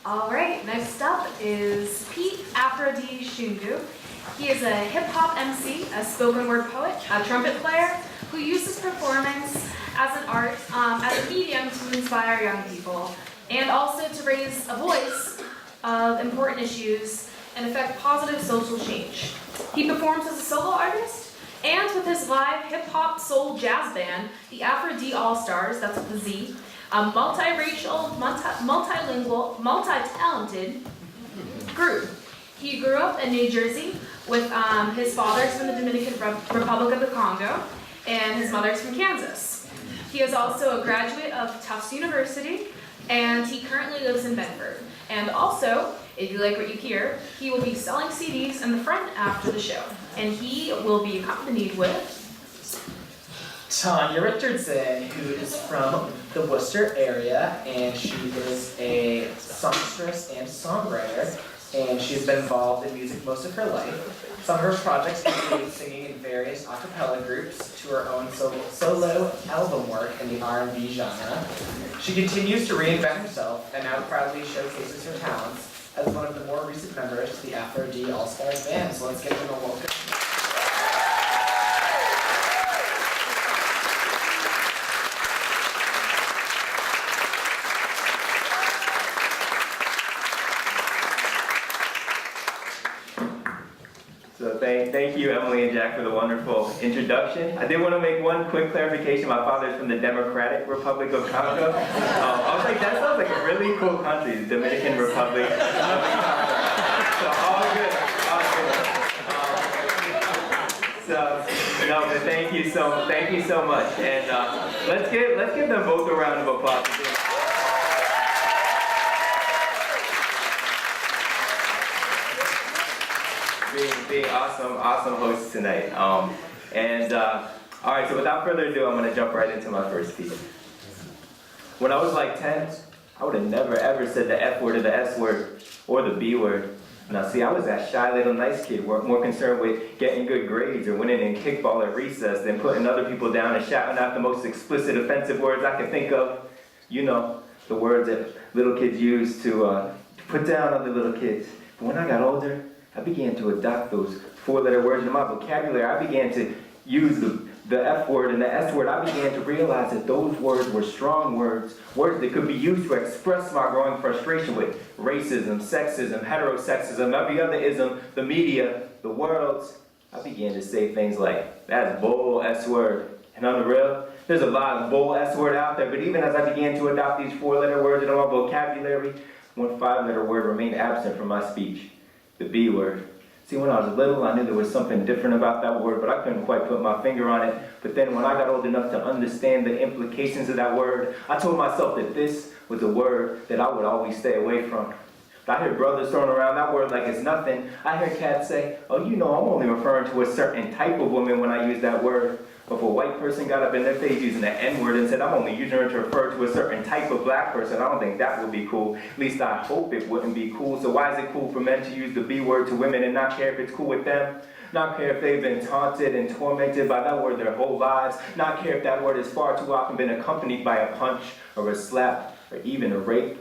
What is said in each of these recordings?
All right, next up is Pete Aphrodite Shungu. He is a hip-hop MC, a spoken word poet, a trumpet player who uses performance as an art, as a medium to inspire young people, and also to raise a voice of important issues and affect positive social change. He performs as a solo artist and with his live hip-hop soul jazz band, the Aphrodite All-Stars, that's with the Z, a multiracial, multilingual, multi-talented group. He grew up in New Jersey with his father's from the Dominican Republic of the Congo and his mother's from Kansas. He is also a graduate of Tufts University and he currently lives in Bedford. And also, if you like what you hear, he will be selling CDs in the front after the show. And he will be accompanied with Tanya Richardson, who is from the Worcester area, and she is a songstress and songwriter, and she's been involved in music most of her life. Some of her projects include singing in various a cappella groups to her own solo album work in the R&B genre. She continues to reinvent herself and now proudly showcases her talents as one of the more recent members of the Aphrodite All-Stars band. So let's give them a welcome. So thank you, Emily and Jack, for the wonderful introduction. I did want to make one quick clarification. My father's from the Democratic Republic of Congo. I was like, that sounds like a really cool country, the Dominican Republic of Congo. So all good, all good. No, but thank you so much. And let's give them both a round of applause. Being awesome hosts tonight. All right, so without further ado, I'm gonna jump right into my first piece. When I was like 10, I would have never ever said the F word or the S word or the B word. Now see, I was that shy little nice kid, more concerned with getting good grades or winning in kickball at recess than putting other people down and shouting out the most explicit, offensive words I could think of. You know, the words that little kids use to put down other little kids. But when I got older, I began to adopt those four-letter words into my vocabulary. I began to use the F word and the S word. I began to realize that those words were strong words that could be used to express my growing frustration with racism, sexism, heterosexism, every other ism, the media, the world. I began to say things like, that's bull S word. And on the real, there's a lot of bull S word out there, but even as I began to adopt these four-letter words into my vocabulary, one five-letter word remained absent from my speech. The B word. See, when I was little, I knew there was something different about that word, but I couldn't quite put my finger on it. But then when I got old enough to understand the implications of that word, I told myself that this was a word that I would always stay away from. But I hear brothers throwing around that word like it's nothing. I hear cats say, oh, you know, I'm only referring to a certain type of woman when I use that word. But if a white person got up in their face using the N-word and said, I'm only using it to refer to a certain type of black person, I don't think that would be cool. At least I hope it wouldn't be cool. So why is it cool for men to use the B word to women and not care if it's cool with them? Not care if they've been taunted and tormented by that word their whole lives. Not care if that word has far too often been accompanied by a punch or a slap or even a rape.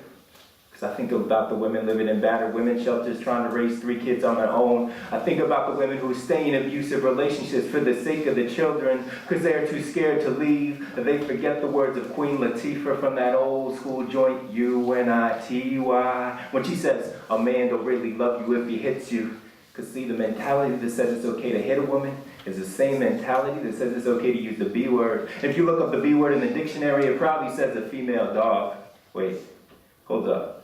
Because I think about the women living in battered women's shelters trying to raise 3 kids on their own. I think about the women who stay in abusive relationships for the sake of the children because they are too scared to leave. They forget the words of Queen Latifah from that old school joint, U-N-I-T-Y, when she says, a man don't really love you if he hits you. Because see, the mentality that says it's okay to hit a woman is the same mentality that says it's okay to use the B word. And if you look up the B word in the dictionary, it probably says a female dog. Wait, hold up.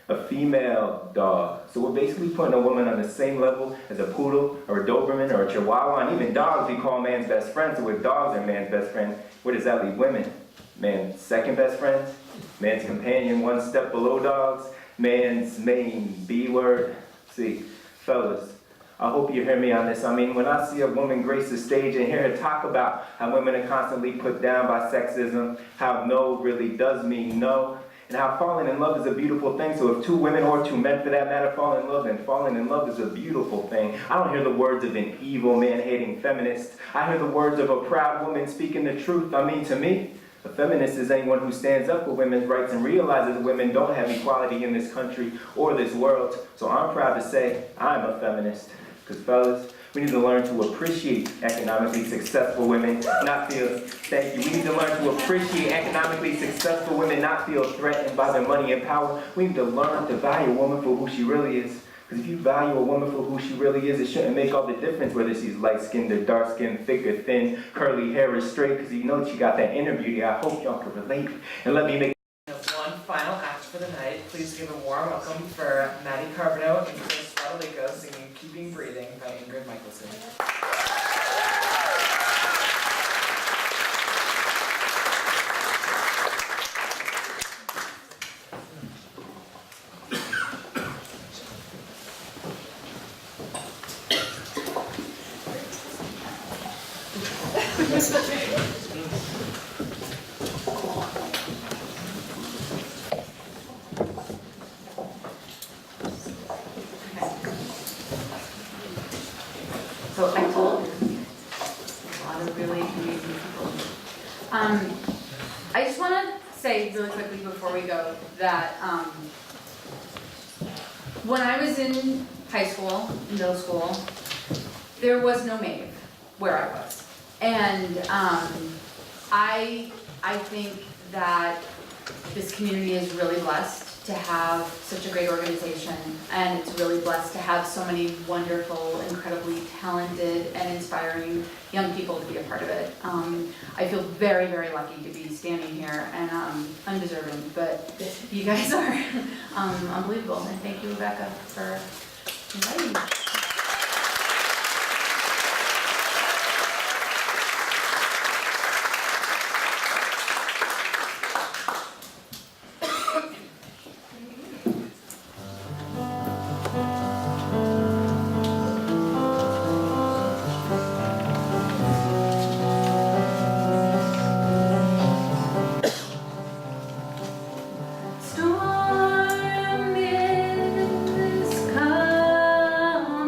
A female dog. So we're basically putting a woman on the same level as a poodle or a Doberman or a Chihuahua, and even dogs we call man's best friends. So if dogs are man's best friend, where does that leave women? Man's second best friends? Man's companion one step below dogs? Man's main B word? See, fellas, I hope you hear me on this. I mean, when I see a woman grace the stage and hear her talk about how women are constantly put down by sexism, how no really does mean no, and how falling in love is a beautiful thing. So if 2 women or 2 men for that matter fall in love, then falling in love is a beautiful thing. I don't hear the words of an evil man-hating feminist. I hear the words of a proud woman speaking the truth. I mean, to me, a feminist is anyone who stands up for women's rights and realizes women don't have equality in this country or this world. So I'm proud to say I'm a feminist. Because fellas, we need to learn to appreciate economically successful women, not feel, thank you. We need to learn to appreciate economically successful women, not feel threatened by their money and power. We need to learn to value a woman for who she really is. Because if you value a woman for who she really is, it shouldn't make all the difference whether she's light-skinned or dark-skinned, thick or thin, curly hair or straight, because you know she got that inner beauty. I hope y'all can relate. And let me make One final act for the night. Please give a warm welcome for Maddie Carbonneau and Kris Rodilico singing Keeping Breathing by Ingrid Michaelson. So I told you, a lot of really amazing people. I just want to say really quickly before we go that when I was in high school, middle school, there was no MAAV where I was. And I think that this community is really blessed to have such a great organization, and it's really blessed to have so many wonderful, incredibly talented and inspiring young people to be a part of it. I feel very, very lucky to be standing here, and undeserving, but you guys are unbelievable, and thank you, Rebecca, for inviting me. Storm is coming.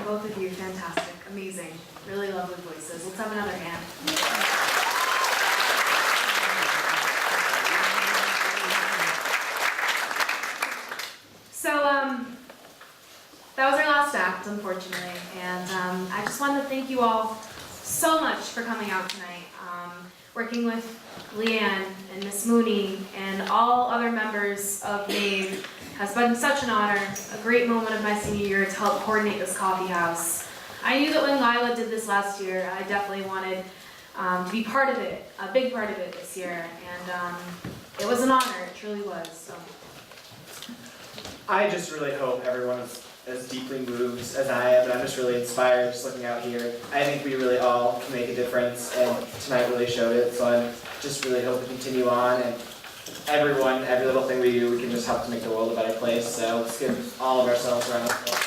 both of you, fantastic, amazing, really lovely voices. Let's have another hand. So, that was our last act, unfortunately, and I just wanted to thank you all so much for coming out tonight. Working with Leanne and Miss Mooney and all other members of MAAV has been such an honor, a great moment of my senior year to help coordinate this coffee house. I knew that when Lila did this last year, I definitely wanted to be part of it, a big part of it this year, and it was an honor, it truly was. So. I just really hope everyone is as deeply moved as I am, and I'm just really inspired just looking out here. I think we really all can make a difference, and tonight really showed it, so I just really hope to continue on, and everyone, every little thing we do, we can just help to make the world a better place, so let's give all of ourselves a round of applause.